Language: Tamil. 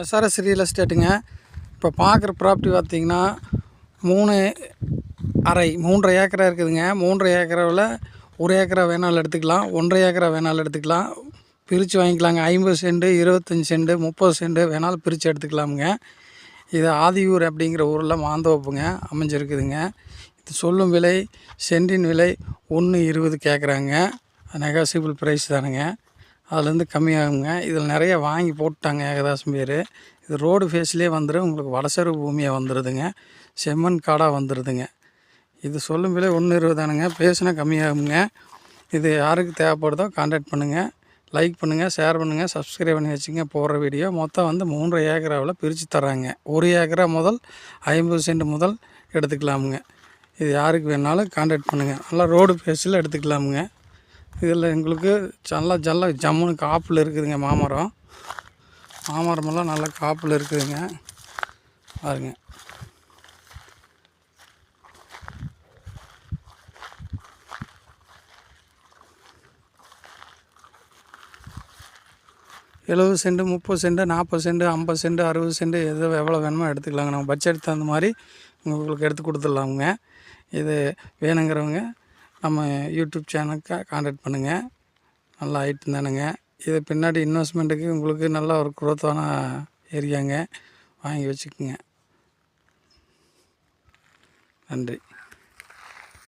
SRS real எஸ்டேட்டுங்க. இப்போ பார்க்குற ப்ராப்பர்ட்டி பார்த்திங்கன்னா 3.5 ஏக்கரா இருக்குதுங்க. 3.5 ஏக்கராவில் 1 ஏக்கரா வேணாலும் எடுத்துக்கலாம், 1.5 ஏக்கரா வேணாலும் எடுத்துக்கலாம். பிரித்து வாங்கிக்கலாங்க. 50 சென்ட், 25 சென்ட், 30 சென்ட் வேணாலும் பிரித்து எடுத்துக்கலாமுங்க. இது ஆதியூர் அப்படிங்கிற ஊரில் மாந்தோப்புங்க அமைஞ்சிருக்குதுங்க. இது சொல்லும் விலை சென்டின் விலை 1.20 கேட்குறாங்க. நெகாசிபிள் ப்ரைஸ் தானுங்க, அதுலேருந்து கம்மியாகுங்க. இதில் நிறைய வாங்கி போட்டாங்க ஏகதாசம் பேர். இது ரோடு ஃபேஸ்லேயே வந்துடும், உங்களுக்கு வடசரு பூமியாக வந்துடுதுங்க, செம்மண் காடாக வந்துடுதுங்க. இது சொல்லும் விலை 1.20 தானுங்க, பேசுனா கம்மியாகுங்க. இது யாருக்கு தேவைப்படுதோ கான்டாக்ட் பண்ணுங்கள், லைக் பண்ணுங்கள், ஷேர் பண்ணுங்கள், சப்ஸ்கிரைப் பண்ணி வச்சுங்க. போடுற வீடியோ மொத்தம் 3 ஏக்கராவில் பிரித்து தராங்க. 1 ஏக்கரா முதல் 50 சென்ட் முதல் எடுத்துக்கலாமுங்க. இது யாருக்கு வேணாலும் கான்டாக்ட் பண்ணுங்கள். நல்லா ரோடு ஃபேஸில் எடுத்துக்கலாமுங்க. இதில் எங்களுக்கு நல்லா ஜம்முன்னு காப்பில் இருக்குதுங்க. மாமரமெல்லாம் நல்லா காப்பில் இருக்குதுங்க. பாருங்க, எழுபது cent, 30 cent, 40 cent, 50 cent, 60 cent எவ்வளோ வேணுமோ எடுத்துக்கலாங்க. நம்ம பட்ஜெட் தகுந்த மாதிரி உங்களுக்கு எடுத்து கொடுத்துடலாமுங்க. இது வேணுங்கிறவங்க நம்ம யூடியூப் சேனலுக்கு கான்டாக்ட் பண்ணுங்கள். நல்லா ஐட்டம் தானுங்க. இது பின்னாடி இன்வெஸ்ட்மெண்ட்டுக்கு உங்களுக்கு நல்ல ஒரு குரோத்தான ஏரியாங்க, வாங்கி வச்சுக்கோங்க. நன்றி.